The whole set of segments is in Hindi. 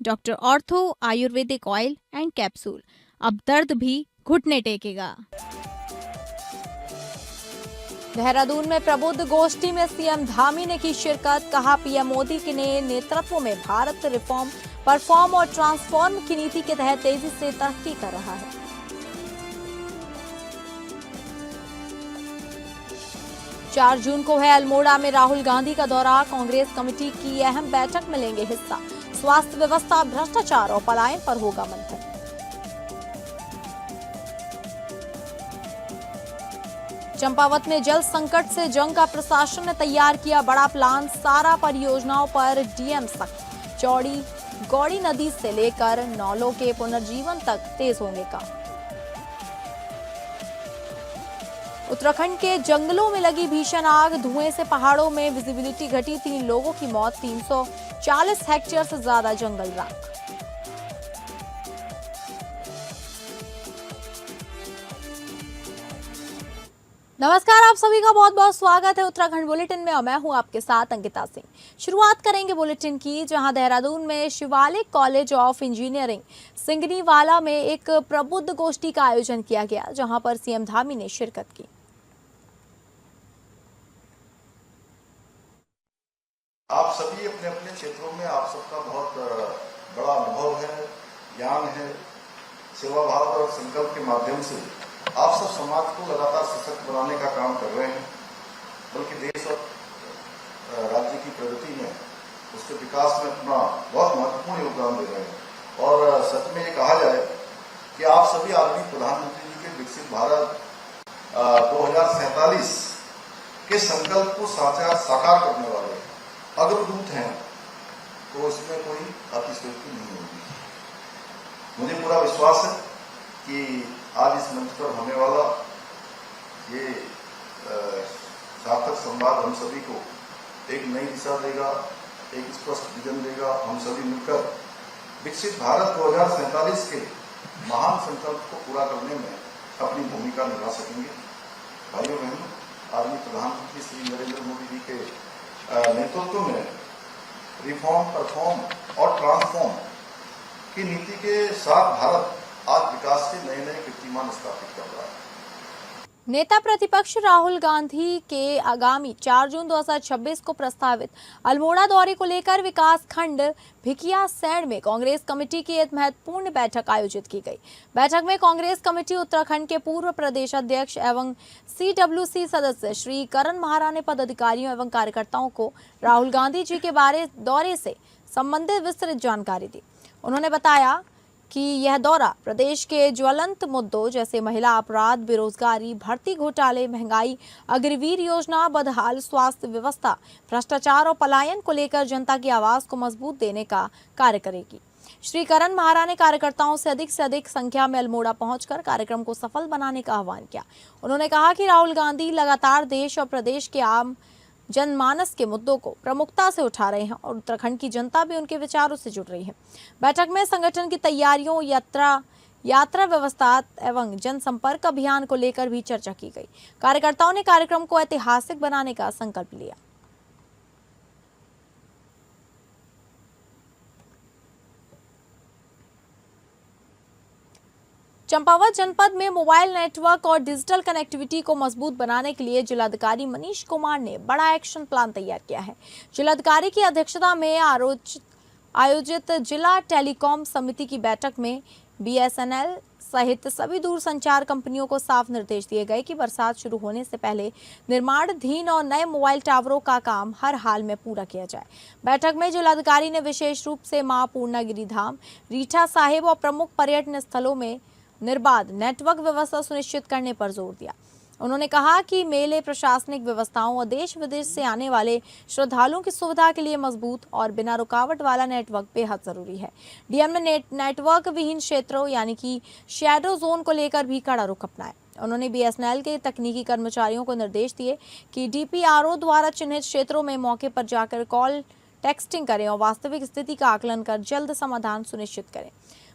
Doctor ortho Ayurvedic oil and capsule, अब दर्द भी घुटने टेकेगा। देहरादून में प्रबुद्ध गोष्ठी में सीएम धामी ने की शिरकत। कहा, पीएम मोदी के नेतृत्व में भारत रिफॉर्म, परफॉर्म और ट्रांसफॉर्म की नीति के तहत तेजी से तरक्की कर रहा है। चार जून को है अल्मोड़ा में राहुल गांधी का दौरा। कांग्रेस कमेटी की अहम बैठक में लेंगे हिस्सा। स्वास्थ्य व्यवस्था, भ्रष्टाचार और पलायन पर होगा मंथन। चंपावत में जल संकट से जंग का प्रशासन ने तैयार किया बड़ा प्लान। सारा परियोजनाओं पर डीएम सख्त। चौड़ी गौड़ी नदी से लेकर नौलों के पुनर्जीवन तक तेज होंगे काम। उत्तराखंड के जंगलों में लगी भीषण आग। धुएं से पहाड़ों में विजिबिलिटी घटी। 3 लोगों की मौत। 340 हेक्टेयर से ज्यादा जंगल राख। नमस्कार, आप सभी का बहुत बहुत स्वागत है उत्तराखंड बुलेटिन में और मैं हूं आपके साथ अंकिता सिंह। शुरुआत करेंगे बुलेटिन की, जहां देहरादून में शिवालिक कॉलेज ऑफ इंजीनियरिंग सिंगनीवाला में एक प्रबुद्ध गोष्ठी का आयोजन किया गया, जहां पर सीएम धामी ने शिरकत की। आप सभी अपने अपने क्षेत्रों में आप सबका बहुत बड़ा अनुभव है, ज्ञान है। सेवा भाव और संकल्प के माध्यम से आप सब समाज को लगातार सशक्त बनाने का काम कर रहे हैं, बल्कि देश और राज्य की प्रगति में, उसके विकास में अपना बहुत महत्वपूर्ण योगदान दे रहे हैं। और सच में ये कहा जाए कि आप सभी आदरणीय प्रधानमंत्री जी के विकसित भारत 2047 के संकल्प को साकार करने वाले अग्रदूत हैं, तो इसमें कोई अतिशयोक्ति नहीं होगी। मुझे पूरा विश्वास है कि आज इस मंच पर होने वाला ये सार्थक संवाद हम सभी को एक नई दिशा देगा, एक स्पष्ट विजन देगा। हम सभी मिलकर विकसित भारत 2047 के महान संकल्प को पूरा करने में अपनी भूमिका निभा सकेंगे। भाइयों बहनों, आदरणीय प्रधानमंत्री श्री नरेंद्र मोदी जी के नेतृत्व में रिफॉर्म, परफॉर्म और ट्रांसफॉर्म की नीति के साथ भारत आज विकास के नए नए कीर्तिमान स्थापित कर रहा है। नेता प्रतिपक्ष राहुल गांधी के आगामी 4 जून 2026 को प्रस्तावित अल्मोड़ा दौरे को लेकर विकास खंड भिकियासैंण में कांग्रेस कमेटी की एक महत्वपूर्ण बैठक आयोजित की गई। बैठक में कांग्रेस कमेटी उत्तराखंड के पूर्व प्रदेश अध्यक्ष एवं सीडब्ल्यूसी सदस्य श्री करण महारा ने पदाधिकारियों एवं कार्यकर्ताओं को राहुल गांधी जी के दौरे से संबंधित विस्तृत जानकारी दी। उन्होंने बताया कि यह दौरा प्रदेश के ज्वलंत मुद्दों जैसे महिला अपराध, बेरोजगारी, भर्ती घोटाले, महंगाई, अग्निवीर योजना, बदहाल स्वास्थ्य व्यवस्था, भ्रष्टाचार और पलायन को लेकर जनता की आवाज को मजबूत देने का कार्य करेगी। श्री करण महारा ने कार्यकर्ताओं से अधिक संख्या में अल्मोड़ा पहुंचकर कार्यक्रम को सफल बनाने का आह्वान किया। उन्होंने कहा कि राहुल गांधी लगातार देश और प्रदेश के आम जनमानस के मुद्दों को प्रमुखता से उठा रहे हैं और उत्तराखंड की जनता भी उनके विचारों से जुड़ रही है। बैठक में संगठन की तैयारियों, यात्रा व्यवस्था एवं जनसंपर्क अभियान को लेकर भी चर्चा की गई। कार्यकर्ताओं ने कार्यक्रम को ऐतिहासिक बनाने का संकल्प लिया। चंपावत जनपद में मोबाइल नेटवर्क और डिजिटल कनेक्टिविटी को मजबूत बनाने के लिए जिलाधिकारी मनीष कुमार ने बड़ा एक्शन प्लान तैयार किया है। जिलाधिकारी की अध्यक्षता में आयोजित जिला टेलीकॉम समिति की बैठक में बीएसएनएल सहित सभी दूरसंचार कंपनियों को साफ निर्देश दिए गए कि बरसात शुरू होने से पहले निर्माणाधीन और नए मोबाइल टावरों का काम हर हाल में पूरा किया जाए। बैठक में जिलाधिकारी ने विशेष रूप से मां पूर्णागिरी धाम, रीठा साहिब और प्रमुख पर्यटन स्थलों में निर्बाध नेटवर्क व्यवस्था सुनिश्चित करने पर जोर दिया। उन्होंने कहा कि मेले, प्रशासनिक व्यवस्थाओं और देश विदेश से आने वाले श्रद्धालुओं की सुविधा के लिए मजबूत और बिना रुकावट वाला नेटवर्क बेहद जरूरी है। डीएम ने नेटवर्क विहीन क्षेत्रों यानी कि शैडो जोन को लेकर भी कड़ा रुख अपनाया। उन्होंने बीएसएनएल के तकनीकी कर्मचारियों को निर्देश दिए कि डीपीआरओ द्वारा चिन्हित क्षेत्रों में मौके पर जाकर कॉल टेक्सटिंग करें और वास्तविक स्थिति का आकलन कर जल्द समाधान सुनिश्चित करें।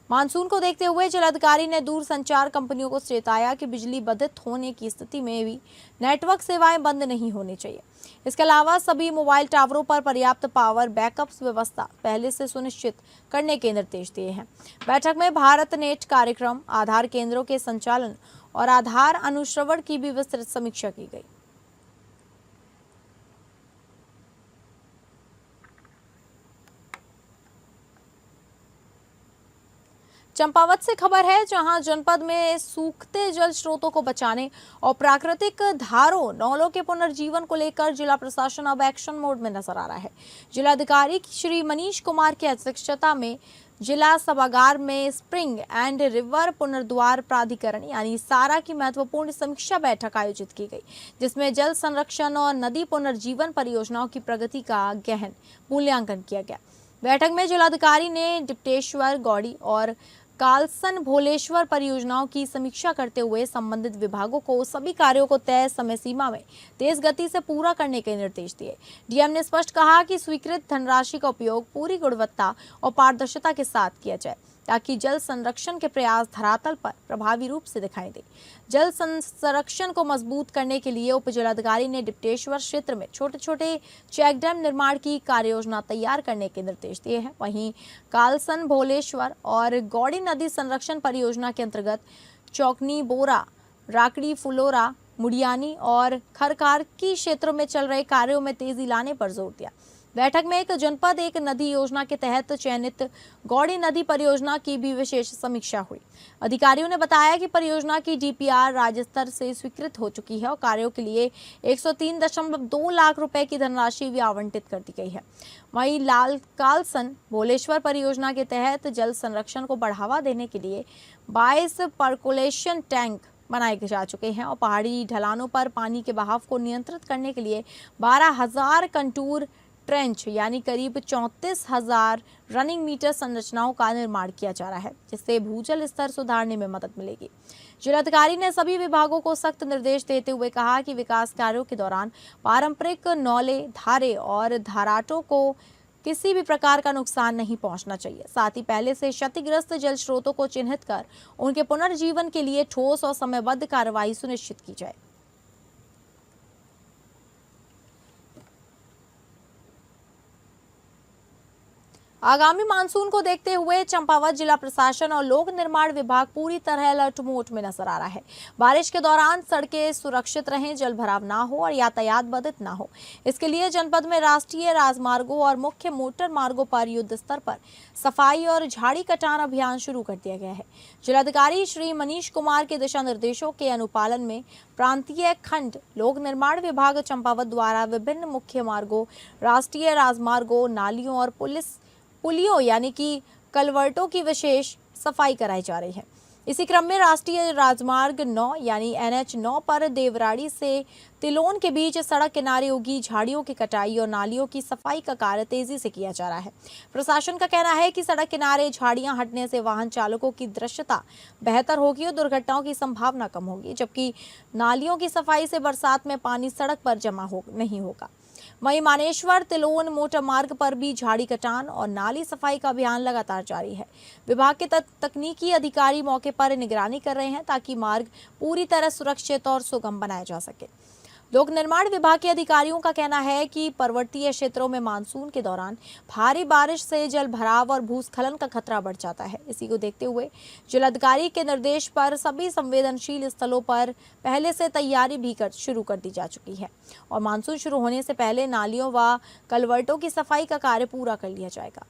मानसून को देखते हुए जिलाधिकारी ने दूरसंचार कंपनियों को चेताया कि बिजली बाधित होने की स्थिति में भी नेटवर्क सेवाएं बंद नहीं होनी चाहिए। इसके अलावा सभी मोबाइल टावरों पर पर्याप्त पावर बैकअप व्यवस्था पहले से सुनिश्चित करने के निर्देश दिए हैं। बैठक में भारत नेट कार्यक्रम, आधार केंद्रों के संचालन और आधार अनुश्रवण की भी विस्तृत समीक्षा की गई। चंपावत से खबर है, जहां जनपद में सूखते जल स्रोतों को बचाने और प्राकृतिक धारों नौलों के पुनर्जीवन को लेकर जिला प्रशासन अब एक्शन मोड में नजर आ रहा है। जिलाधिकारी श्री मनीष कुमार की अध्यक्षता में जिला सभागार में स्प्रिंग एंड रिवर पुनर्द्वार प्राधिकरण यानी सारा की महत्वपूर्ण समीक्षा बैठक आयोजित की गई, जिसमें जल संरक्षण और नदी पुनर्जीवन परियोजनाओं की प्रगति का गहन मूल्यांकन किया गया। बैठक में जिलाधिकारी ने डिप्टेश्वर, गौड़ी और कालसन भोलेश्वर परियोजनाओं की समीक्षा करते हुए संबंधित विभागों को सभी कार्यों को तय समय सीमा में तेज गति से पूरा करने के निर्देश दिए। डीएम ने स्पष्ट कहा कि स्वीकृत धनराशि का उपयोग पूरी गुणवत्ता और पारदर्शिता के साथ किया जाए, ताकि जल संरक्षण के प्रयास धरातल पर प्रभावी रूप से दिखाई दे। जल संरक्षण को मजबूत करने के लिए उप जिलाधिकारी ने डिप्टेश्वर क्षेत्र में छोटे छोटे चेक डैम निर्माण की कार्ययोजना तैयार करने के निर्देश दिए हैं। वहीं कालसन भोलेश्वर और गौड़ी नदी संरक्षण परियोजना के अंतर्गत चौकनी, बोरा, राकड़ी, फुलोरा, मुडियानी और खरकारकी क्षेत्रों में चल रहे कार्यों में तेजी लाने पर जोर दिया। बैठक में एक जनपद एक नदी योजना के तहत चयनित गौड़ी नदी परियोजना की भी विशेष समीक्षा हुई। अधिकारियों ने बताया कि परियोजना की डीपीआर राज्य स्तर से स्वीकृत हो चुकी है और कार्यों के लिए 103.2 लाख रुपए की धनराशि भी आवंटित कर दी गई है। वहीं लाल कालसन भोलेश्वर परियोजना के तहत जल संरक्षण को बढ़ावा देने के लिए 22 पर्कोलेशन टैंक बनाए जा चुके हैं और पहाड़ी ढलानों पर पानी के बहाव को नियंत्रित करने के लिए 12,000 कंटूर ट्रेंच यानी करीब 34,000 रनिंग मीटर संरचनाओं का निर्माण किया जा रहा है, जिससे भूजल स्तर सुधारने में मदद मिलेगी। जिलाधिकारी ने सभी विभागों को सख्त निर्देश देते हुए कहा कि विकास कार्यों के दौरान पारंपरिक नौले, धारे और धाराटों को किसी भी प्रकार का नुकसान नहीं पहुंचना चाहिए। साथ ही पहले से क्षतिग्रस्त जल स्रोतों को चिन्हित कर उनके पुनर्जीवन के लिए ठोस और समयबद्ध कार्रवाई सुनिश्चित की जाए। आगामी मानसून को देखते हुए चंपावत जिला प्रशासन और लोक निर्माण विभाग पूरी तरह अलर्ट मोड में नजर आ रहा है। बारिश के दौरान सड़कें सुरक्षित रहें, जल भराव ना हो और यातायात बाधित ना हो, इसके लिए जनपद में राष्ट्रीय राजमार्गों और मुख्य मोटर मार्गों पर युद्ध स्तर पर सफाई और झाड़ी कटान अभियान शुरू कर दिया गया है। जिलाधिकारी श्री मनीष कुमार के दिशा निर्देशों के अनुपालन में प्रांतीय खंड लोक निर्माण विभाग चंपावत द्वारा विभिन्न मुख्य मार्गों, राष्ट्रीय राजमार्गों, नालियों और पुलियों यानी कि कलवर्टों की विशेष सफाई कराई जा रही है। इसी क्रम में राष्ट्रीय राजमार्ग 9 यानी NH 9 पर देवराड़ी से तिलोन के बीच सड़क किनारे उगी झाड़ियों की कटाई और नालियों की सफाई का कार्य तेजी से किया जा रहा है। प्रशासन का कहना है कि सड़क किनारे झाड़ियां हटने से वाहन चालकों की दृश्यता बेहतर होगी और दुर्घटनाओं की संभावना कम होगी, जबकि नालियों की सफाई से बरसात में पानी सड़क पर जमा नहीं होगा। वहीं मानेश्वर तिलोन मोटर मार्ग पर भी झाड़ी कटान और नाली सफाई का अभियान लगातार जारी है। विभाग के तकनीकी अधिकारी मौके पर निगरानी कर रहे हैं ताकि मार्ग पूरी तरह सुरक्षित और सुगम बनाया जा सके। लोक निर्माण विभाग के अधिकारियों का कहना है कि पर्वतीय क्षेत्रों में मानसून के दौरान भारी बारिश से जल भराव और भूस्खलन का खतरा बढ़ जाता है। इसी को देखते हुए जिलाधिकारी के निर्देश पर सभी संवेदनशील स्थलों पर पहले से तैयारी भी शुरू कर दी जा चुकी है और मानसून शुरू होने से पहले नालियों व कलवर्टों की सफाई का कार्य पूरा कर लिया जाएगा।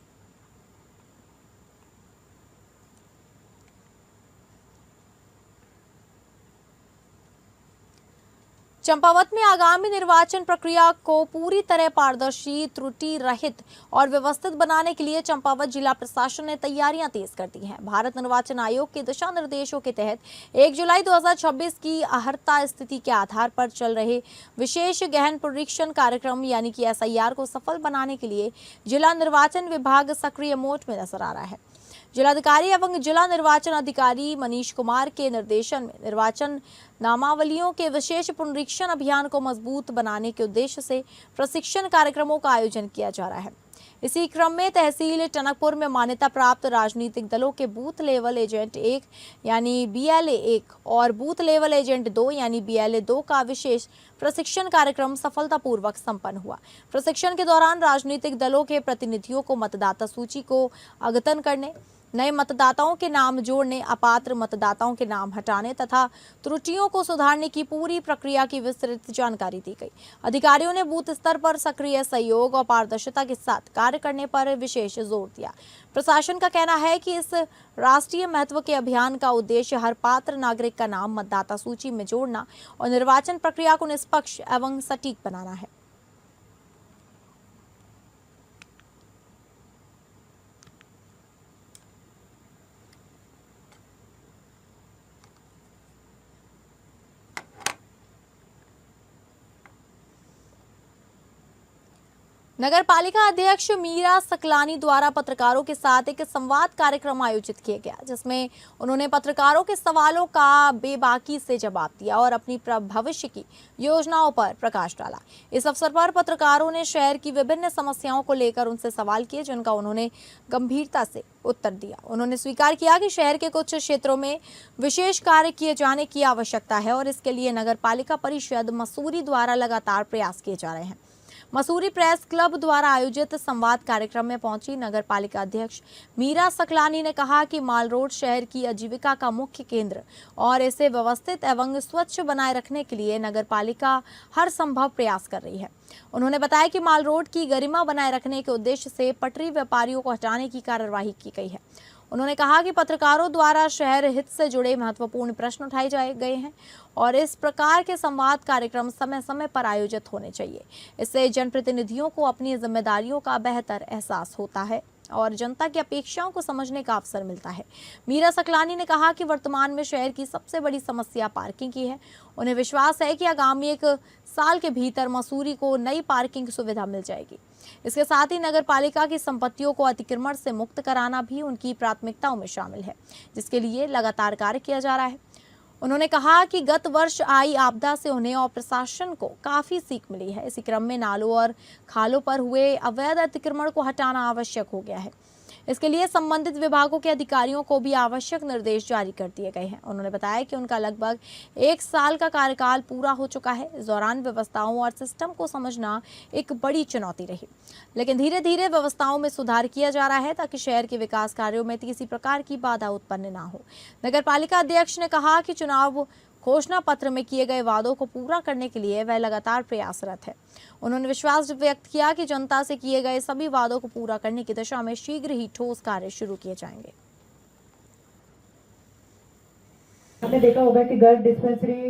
चंपावत में आगामी निर्वाचन प्रक्रिया को पूरी तरह पारदर्शी, त्रुटि रहित और व्यवस्थित बनाने के लिए चंपावत जिला प्रशासन ने तैयारियां तेज कर दी हैं। भारत निर्वाचन आयोग के दिशा निर्देशों के तहत 1 जुलाई 2026 की आहर्ता स्थिति के आधार पर चल रहे विशेष गहन परीक्षण कार्यक्रम यानी कि SIR को सफल बनाने के लिए जिला निर्वाचन विभाग सक्रिय मोड में नजर आ रहा है। जिलाधिकारी एवं जिला निर्वाचन अधिकारी मनीष कुमार के निर्देशन में निर्वाचन नामावलियों के विशेष पुनरीक्षण अभियान को मजबूत बनाने के उद्देश्य से प्रशिक्षण कार्यक्रमों का आयोजन किया जा रहा है। इसी क्रम में तहसील टनकपुर में मान्यता प्राप्त राजनीतिक दलों के बूथ लेवल एजेंट 1 यानी BLA 1 और बूथ लेवल एजेंट 2 यानी BLA 2 का विशेष प्रशिक्षण कार्यक्रम सफलतापूर्वक संपन्न हुआ। प्रशिक्षण के दौरान राजनीतिक दलों के प्रतिनिधियों को मतदाता सूची को अद्यतन करने, नए मतदाताओं के नाम जोड़ने, अपात्र मतदाताओं के नाम हटाने तथा त्रुटियों को सुधारने की पूरी प्रक्रिया की विस्तृत जानकारी दी गई। अधिकारियों ने बूथ स्तर पर सक्रिय सहयोग और पारदर्शिता के साथ कार्य करने पर विशेष जोर दिया। प्रशासन का कहना है कि इस राष्ट्रीय महत्व के अभियान का उद्देश्य हर पात्र नागरिक का नाम मतदाता सूची में जोड़ना और निर्वाचन प्रक्रिया को निष्पक्ष एवं सटीक बनाना है। नगर पालिका अध्यक्ष मीरा सकलानी द्वारा पत्रकारों के साथ एक संवाद कार्यक्रम आयोजित किया गया, जिसमें उन्होंने पत्रकारों के सवालों का बेबाकी से जवाब दिया और अपनी भविष्य की योजनाओं पर प्रकाश डाला। इस अवसर पर पत्रकारों ने शहर की विभिन्न समस्याओं को लेकर उनसे सवाल किए, जिनका उन्होंने गंभीरता से उत्तर दिया। उन्होंने स्वीकार किया कि शहर के कुछ क्षेत्रों में विशेष कार्य किए जाने की आवश्यकता है और इसके लिए नगर पालिका परिषद मसूरी द्वारा लगातार प्रयास किए जा रहे हैं। मसूरी प्रेस क्लब द्वारा आयोजित संवाद कार्यक्रम में पहुंची नगर पालिका अध्यक्ष मीरा सकलानी ने कहा कि माल रोड शहर की आजीविका का मुख्य केंद्र और इसे व्यवस्थित एवं स्वच्छ बनाए रखने के लिए नगर पालिका हर संभव प्रयास कर रही है। उन्होंने बताया कि माल रोड की गरिमा बनाए रखने के उद्देश्य से पटरी व्यापारियों को हटाने की कार्यवाही की गई है। उन्होंने कहा कि पत्रकारों द्वारा शहर हित से जुड़े महत्वपूर्ण प्रश्न उठाए गए हैं और इस प्रकार के संवाद कार्यक्रम समय समय पर आयोजित होने चाहिए। इससे जनप्रतिनिधियों को अपनी जिम्मेदारियों का बेहतर एहसास होता है और जनता की अपेक्षाओं को समझने का अवसर मिलता है। मीरा सकलानी ने कहा कि वर्तमान में शहर की सबसे बड़ी समस्या पार्किंग की है। उन्हें विश्वास है कि आगामी 1 साल के भीतर मसूरी को नई पार्किंग सुविधा मिल जाएगी। इसके साथ ही नगर पालिका की संपत्तियों को अतिक्रमण से मुक्त कराना भी उनकी प्राथमिकताओं में शामिल है, जिसके लिए लगातार कार्य किया जा रहा है। उन्होंने कहा कि गत वर्ष आई आपदा से उन्हें और प्रशासन को काफी सीख मिली है। इसी क्रम में नालों और खालों पर हुए अवैध अतिक्रमण को हटाना आवश्यक हो गया है। इसके लिए संबंधित विभागों के अधिकारियों को भी आवश्यक निर्देश जारी कर दिए गए हैं। उन्होंने बताया कि उनका लगभग 1 साल का कार्यकाल पूरा हो चुका है। इस दौरान व्यवस्थाओं और सिस्टम को समझना एक बड़ी चुनौती रही, लेकिन धीरे धीरे व्यवस्थाओं में सुधार किया जा रहा है ताकि शहर के विकास कार्यों में किसी प्रकार की बाधा उत्पन्न न हो। नगर पालिका अध्यक्ष ने कहा कि चुनाव घोषणा पत्र में किए गए वादों को पूरा करने के लिए वह लगातार प्रयासरत है। उन्होंने विश्वास व्यक्त किया कि जनता से किए गए सभी वादों को पूरा करने की दिशा में शीघ्र ही ठोस कार्य शुरू किए जाएंगे। आपने देखा होगा कि गर्भ डिस्पेंसरी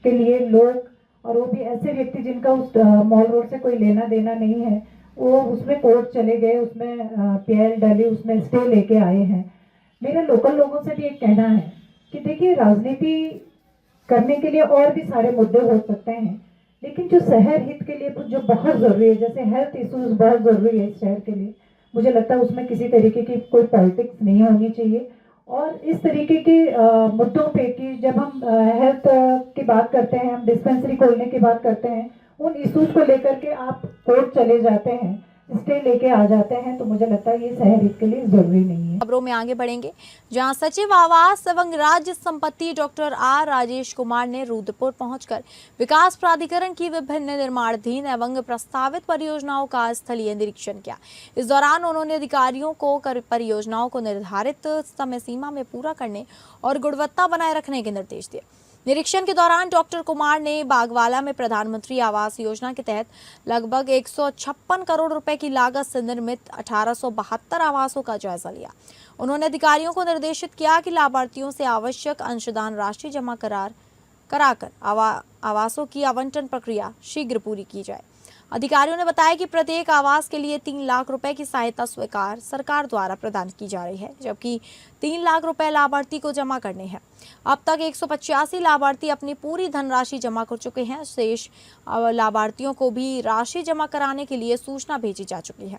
के लिए लोग, और वो भी ऐसे व्यक्ति जिनका उस मॉल रोड से कोई लेना देना नहीं है, वो उसमें कोर्ट चले गए, उसमें PL डाली, उसमें स्टे लेके आए हैं। मेरे लोकल लोगों से भी एक कहना है कि देखिए, राजनीति करने के लिए और भी सारे मुद्दे हो सकते हैं, लेकिन जो शहर हित के लिए जो बहुत ज़रूरी है, जैसे हेल्थ इश्यूज बहुत ज़रूरी है इस शहर के लिए, मुझे लगता है उसमें किसी तरीके की कोई पॉलिटिक्स नहीं होनी चाहिए। और इस तरीके के मुद्दों पे कि जब हम हेल्थ की बात करते हैं, हम डिस्पेंसरी खोलने की बात करते हैं, उन इश्यूज को लेकर के आप कोर्ट चले जाते हैं, स्टे लेके आ जाते हैं, तो मुझे लगता है ये शहर हित के लिए जरूरी नहीं है। खबरों में आगे बढ़ेंगे, जहां सचिव आवास एवं राज्य संपत्ति डॉक्टर R राजेश कुमार ने रुद्रपुर पहुंचकर विकास प्राधिकरण की विभिन्न निर्माणाधीन एवं प्रस्तावित परियोजनाओं का स्थलीय निरीक्षण किया। इस दौरान उन्होंने अधिकारियों को परियोजनाओं को निर्धारित समय सीमा में पूरा करने और गुणवत्ता बनाए रखने के निर्देश दिए। निरीक्षण के दौरान डॉक्टर कुमार ने बागवाला में प्रधानमंत्री आवास योजना के तहत लगभग 156 करोड़ रुपए की लागत से निर्मित 1872 आवासों का जायजा लिया। उन्होंने अधिकारियों को निर्देशित किया कि लाभार्थियों से आवश्यक अंशदान राशि जमा कराकर आवासों की आवंटन प्रक्रिया शीघ्र पूरी की जाए। अधिकारियों ने बताया कि प्रत्येक आवास के लिए 3 लाख रुपए की सहायता स्वीकार सरकार द्वारा प्रदान की जा रही है, जबकि 3 लाख रुपए लाभार्थी को जमा करने हैं। अब तक 185 लाभार्थी अपनी पूरी धनराशि जमा कर चुके हैं। शेष लाभार्थियों को भी राशि जमा कराने के लिए सूचना भेजी जा चुकी है।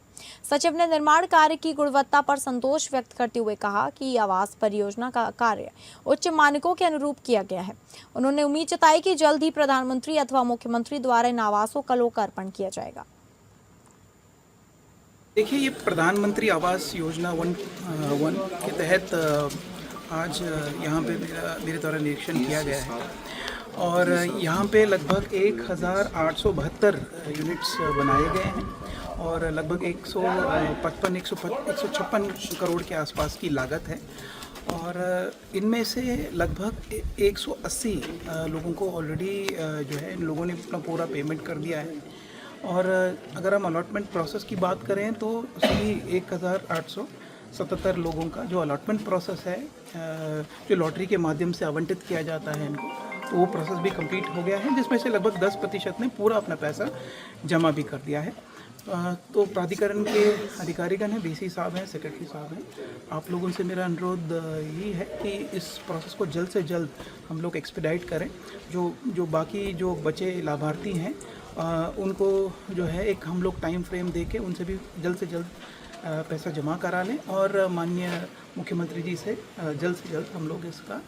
सचिव ने निर्माण कार्य की गुणवत्ता पर संतोष व्यक्त करते हुए कहा कि आवास परियोजना का कार्य उच्च मानकों के अनुरूप किया गया है। उन्होंने उम्मीद जताई कि जल्द ही प्रधानमंत्री अथवा मुख्यमंत्री द्वारा इन आवासों का लोकार्पण किया जाएगा। देखिए, ये प्रधानमंत्री आवास योजना वन के तहत आज यहाँ पे मेरे द्वारा निरीक्षण किया गया है और यहाँ पे लगभग 1872 यूनिट्स बनाए गए हैं और लगभग 156 करोड़ के आसपास की लागत है और इनमें से लगभग 180 लोगों को ऑलरेडी जो है इन लोगों ने अपना पूरा पेमेंट कर दिया है और अगर हम अलॉटमेंट प्रोसेस की बात करें तो सभी 1877 लोगों का जो अलॉटमेंट प्रोसेस है जो लॉटरी के माध्यम से आवंटित किया जाता है इनको, तो वो प्रोसेस भी कंप्लीट हो गया है जिसमें से लगभग 10% ने पूरा अपना पैसा जमा भी कर दिया है। तो प्राधिकरण के अधिकारीगण हैं, डीसी साहब हैं, सेक्रेटरी साहब हैं, आप लोगों से मेरा अनुरोध यही है कि इस प्रोसेस को जल्द से जल्द हम लोग एक्सपीडाइट करें। जो बाकी जो बचे लाभार्थी हैं उनको जो है एक हम लोग टाइम फ्रेम दे के उनसे भी जल्द से जल्द पैसा जमा करा लें और माननीय मुख्यमंत्री जी से जल्द हम लोग इसका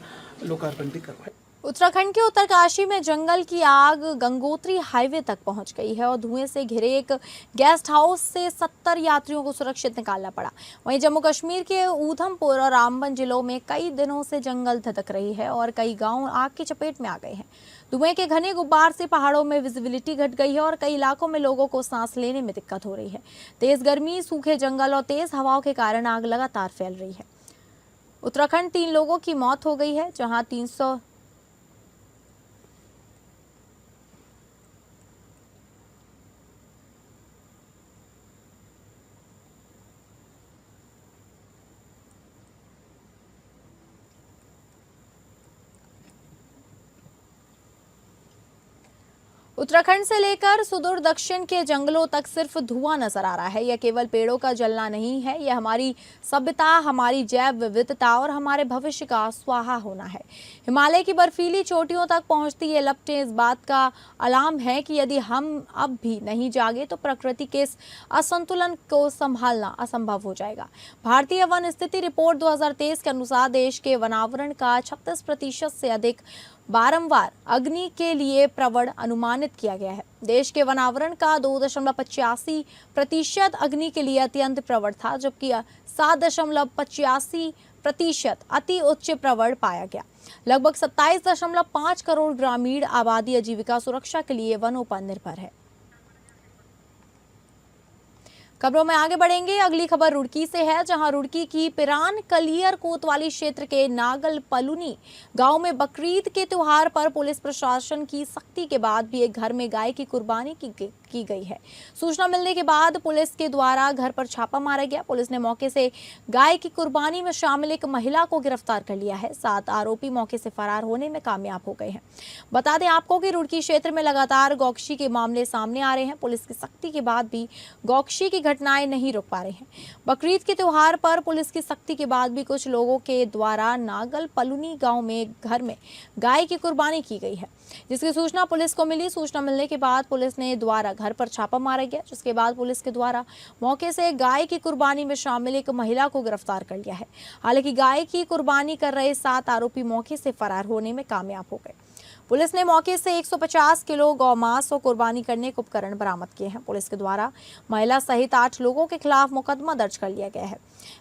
लोकार्पण भी करवाएं। उत्तराखंड के उत्तरकाशी में जंगल की आग गंगोत्री हाईवे तक पहुंच गई है और धुएं से घिरे एक गेस्ट हाउस से 70 यात्रियों को सुरक्षित निकालना पड़ा। वहीं जम्मू कश्मीर के ऊधमपुर और रामबन जिलों में कई दिनों से जंगल धधक रही है और कई गांव आग की चपेट में आ गए हैं। धुएं के घने गुब्बार से पहाड़ों में विजिबिलिटी घट गई है और कई इलाकों में लोगों को सांस लेने में दिक्कत हो रही है। तेज गर्मी, सूखे जंगल और तेज हवाओं के कारण आग लगातार फैल रही है। उत्तराखंड 3 लोगों की मौत हो गई है, जहां 300 उत्तराखंड से लेकर सुदूर दक्षिण के जंगलों तक सिर्फ धुआं नजर आ रहा है। यह केवल पेड़ों का जलना नहीं है, यह हमारी सभ्यता, हमारी जैव विविधता और हमारे भविष्य का स्वाहा होना है। हिमालय की बर्फीली चोटियों तक पहुंचती ये लपटें इस बात का अलार्म है कि यदि हम अब भी नहीं जागे तो प्रकृति के इस असंतुलन को संभालना असंभव हो जाएगा। भारतीय वन स्थिति रिपोर्ट 2023 के अनुसार देश के वनावरण का 36% से अधिक बारंबार अग्नि के लिए प्रवण अनुमानित किया गया है। देश के वनावरण का 2.85% अग्नि के लिए अत्यंत प्रवण था, जबकि 7.85% अति उच्च प्रवण पाया गया। लगभग 27.5 करोड़ ग्रामीण आबादी आजीविका सुरक्षा के लिए वनों पर निर्भर है। खबरों में आगे बढ़ेंगे। अगली खबर रुड़की से है, जहां रुड़की की पिरान कलियर कोतवाली क्षेत्र के नागल पलुनी गांव में बकरीद के त्योहार पर पुलिस प्रशासन की सख्ती के बाद भी एक घर में गाय की कुर्बानी की गई है। सूचना मिलने के बाद पुलिस के द्वारा घर पर छापा मारा गया। पुलिस ने मौके से गाय की कुर्बानी में शामिल एक महिला को गिरफ्तार कर लिया है। 7 आरोपी मौके से फरार होने में कामयाब हो गए हैं। बता दें आपको कि रुड़की क्षेत्र में लगातार गौकशी के मामले सामने आ रहे हैं। पुलिस की सख्ती के बाद भी गौकशी की घटनाएं नहीं रुक पा रहे हैं। बकरीद के त्योहार पर पुलिस की सख्ती के बाद भी कुछ लोगों के द्वारा नागल पलुनी गांव में घर में गाय की कुर्बानी की गई है, जिसकी सूचना पुलिस को मिली। सूचना मिलने के बाद पुलिस ने द्वारा घर पर छापा मारा गया, जिसके बाद पुलिस के द्वारा मौके से गाय की कुर्बानी में शामिल एक महिला को गिरफ्तार कर लिया है। हालांकि गाय की कुर्बानी कर रहे 7 आरोपी मौके से फरार होने में कामयाब हो गए। पुलिस ने मौके से 150 किलो गौमांस और कुर्बानी करने के उपकरण बरामद किए हैं। पुलिस के द्वारा महिला सहित 8 लोगों के खिलाफ मुकदमा दर्ज कर लिया गया है।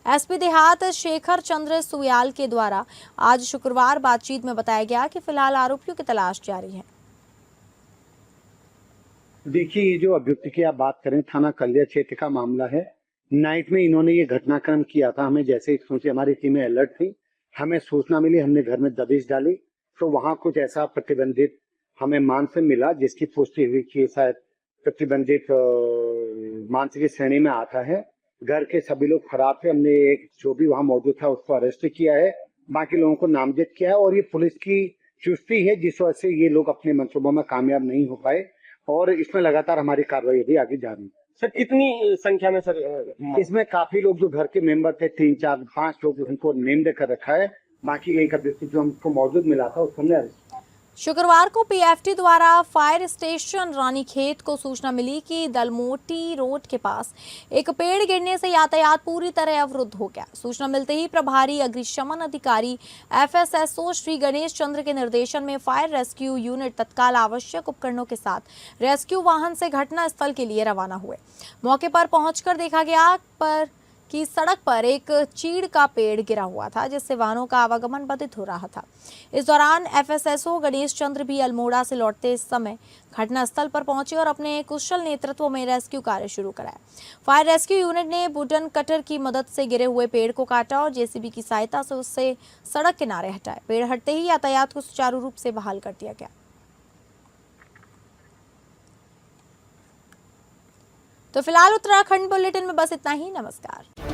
एसपी देहात शेखर चंद्र सुयाल के द्वारा आज शुक्रवार बातचीत में बताया गया कि फिलहाल आरोपियों की तलाश जारी है। देखिए, ये जो अभियुक्त की आप बात करें, थाना कलिया क्षेत्र का मामला है। नाइट में इन्होंने ये घटनाक्रम किया था। हमें जैसे ही सोचे, हमारी टीमें अलर्ट थी, हमें सूचना मिली, हमने घर में दबिश डाली तो वहां कुछ ऐसा प्रतिबंधित हमें मांस मिला, जिसकी पुष्टि हुई कि शायद प्रतिबंधित मांस की श्रेणी में आता है। घर के सभी लोग फरार थे। हमने एक जो भी वहां मौजूद था उसको अरेस्ट किया है, बाकी लोगों को नामजद किया है और ये पुलिस की चुस्ती है जिस वजह से ये लोग अपने मंसूबों में कामयाब नहीं हो पाए और इसमें लगातार हमारी कार्रवाई भी आगे जारी है। सर, कितनी संख्या में सर? इसमें काफी लोग जो घर के मेंबर थे, 3, 4, 5 लोग, उनको नेम देकर रखा है। बाकी एक अभियुक्त जो हमको मौजूद मिला था उसको हमने अरेस्ट। शुक्रवार को पीएफटी द्वारा फायर स्टेशन रानीखेत को सूचना मिली कि दलमोटी रोड के पास एक पेड़ गिरने से यातायात पूरी तरह अवरुद्ध हो गया। सूचना मिलते ही प्रभारी अग्निशमन अधिकारी एफएसएसओ श्री गणेश चंद्र के निर्देशन में फायर रेस्क्यू यूनिट तत्काल आवश्यक उपकरणों के साथ रेस्क्यू वाहन से घटना स्थल के लिए रवाना हुए। मौके पर पहुंचकर देखा गया कि सड़क पर एक चीड़ का पेड़ गिरा हुआ था, जिससे वाहनों का आवागमन बाधित हो रहा था। इस दौरान एफएसएसओ गणेश चंद्र भी अल्मोड़ा से लौटते समय घटनास्थल पर पहुंचे और अपने कुशल नेतृत्व में रेस्क्यू कार्य शुरू कराया। फायर रेस्क्यू यूनिट ने वुडन कटर की मदद से गिरे हुए पेड़ को काटा और जेसीबी की सहायता से उससे सड़क किनारे हटाए। पेड़ हटते ही यातायात को सुचारू रूप से बहाल कर दिया गया। तो फिलहाल उत्तराखंड बुलेटिन में बस इतना ही। नमस्कार।